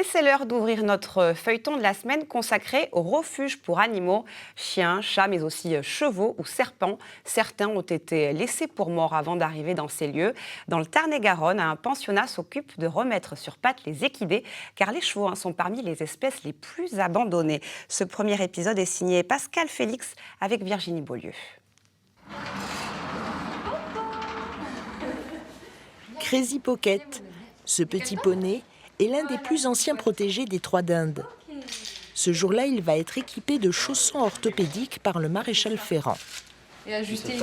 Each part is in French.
Et c'est l'heure d'ouvrir notre feuilleton de la semaine consacré aux refuges pour animaux, chiens, chats, mais aussi chevaux ou serpents. Certains ont été laissés pour morts avant d'arriver dans ces lieux. Dans le Tarn-et-Garonne, un pensionnat s'occupe de remettre sur pattes les équidés, car les chevaux sont parmi les espèces les plus abandonnées. Ce premier épisode est signé Pascal Félix avec Virginie Beaulieu. Crazy Pocket, ce petit poney, est l'un des plus anciens protégés des Trois d'Inde. Ce jour-là, il va être équipé de chaussons orthopédiques par le maréchal Ferrand. Et ajusté.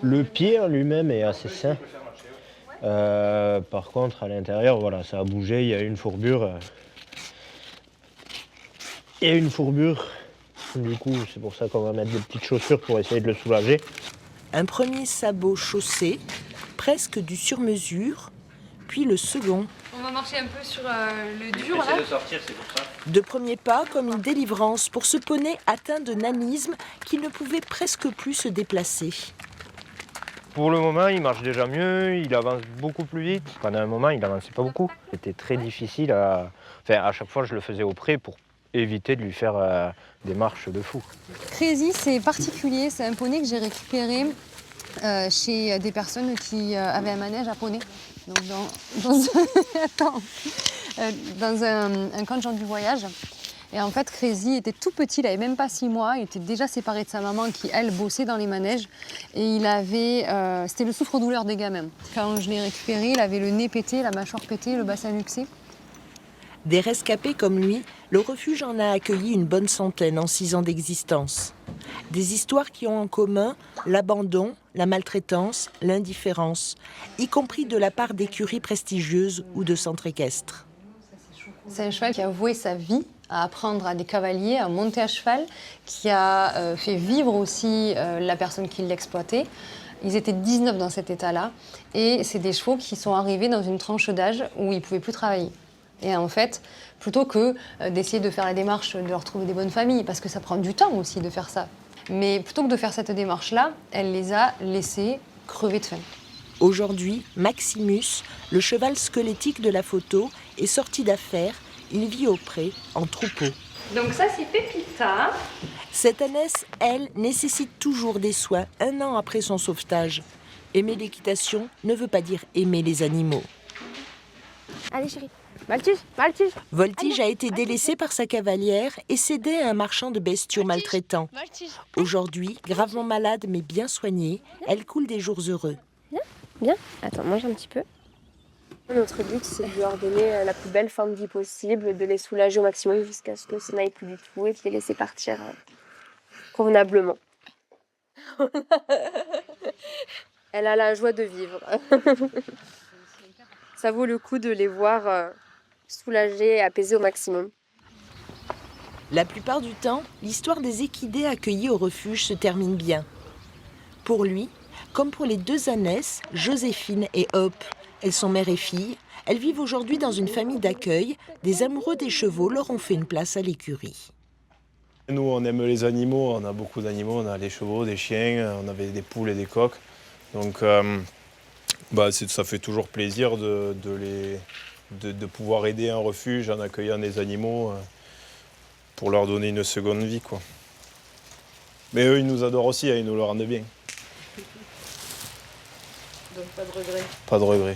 Le pied en lui-même est assez sain. Par contre, à l'intérieur, voilà, ça a bougé, il y a une fourbure. Du coup, c'est pour ça qu'on va mettre des petites chaussures pour essayer de le soulager. Un premier sabot chaussé, presque du sur-mesure, puis le second. On va marcher un peu sur le dur là. De sortir, c'est pour ça. De premiers pas comme une délivrance pour ce poney atteint de nanisme qui ne pouvait presque plus se déplacer. Pour le moment, il marche déjà mieux, il avance beaucoup plus vite. Pendant un moment, il n'avançait pas beaucoup. C'était très difficile à chaque fois, je le faisais au pré pour éviter de lui faire des marches de fou. Crazy, c'est particulier. C'est un poney que j'ai récupéré chez des personnes qui avaient un manège à poney. Donc dans un camp de gens du voyage. Et en fait, Crazy était tout petit, il n'avait même pas 6 mois. Il était déjà séparé de sa maman qui, elle, bossait dans les manèges. Et il avait... c'était le souffre-douleur des gamins. Quand je l'ai récupéré, il avait le nez pété, la mâchoire pétée, le bassin luxé. Des rescapés comme lui, le refuge en a accueilli une bonne centaine en 6 ans d'existence. Des histoires qui ont en commun l'abandon, la maltraitance, l'indifférence, y compris de la part d'écuries prestigieuses ou de centres équestres. C'est un cheval qui a voué sa vie à apprendre à des cavaliers, à monter à cheval, qui a fait vivre aussi la personne qui l'exploitait. Ils étaient 19 dans cet état-là, et c'est des chevaux qui sont arrivés dans une tranche d'âge où ils ne pouvaient plus travailler. Et en fait, plutôt que d'essayer de faire la démarche de leur trouver des bonnes familles, parce que ça prend du temps aussi de faire ça, mais plutôt que de faire cette démarche-là, elle les a laissés crever de faim. Aujourd'hui, Maximus, le cheval squelettique de la photo, est sorti d'affaires. Il vit au pré, en troupeau. Donc ça, c'est Pépita. Cette ânesse, elle, nécessite toujours des soins 1 an après son sauvetage. Aimer l'équitation ne veut pas dire aimer les animaux. Allez chérie, Voltige. Voltige a été délaissée par sa cavalière et cédée à un marchand de bestiaux maltraitants. Aujourd'hui, gravement malade mais bien soignée, elle coule des jours heureux. Bien. Attends, mange un petit peu. Notre but, c'est de leur donner la plus belle fin de vie possible, de les soulager au maximum jusqu'à ce que ça n'aille plus du tout et de les laisser partir convenablement. Elle a la joie de vivre. Ça vaut le coup de les voir soulagés et apaisés au maximum. La plupart du temps, l'histoire des équidés accueillis au refuge se termine bien. Pour lui, comme pour les 2 ânesses, Joséphine et Hop, elles sont mère et fille, elles vivent aujourd'hui dans une famille d'accueil. Des amoureux des chevaux leur ont fait une place à l'écurie. Nous, on aime les animaux, on a beaucoup d'animaux, on a des chevaux, des chiens, on avait des poules et des coqs. Donc ça fait toujours plaisir de pouvoir aider un refuge en accueillant des animaux pour leur donner une seconde vie, quoi. Mais eux, ils nous adorent aussi, ils nous le rendent bien. Donc pas de regret. Pas de regret.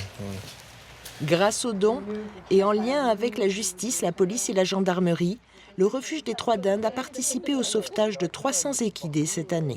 Grâce aux dons et en lien avec la justice, la police et la gendarmerie, le refuge des Trois d'Inde a participé au sauvetage de 300 équidés cette année.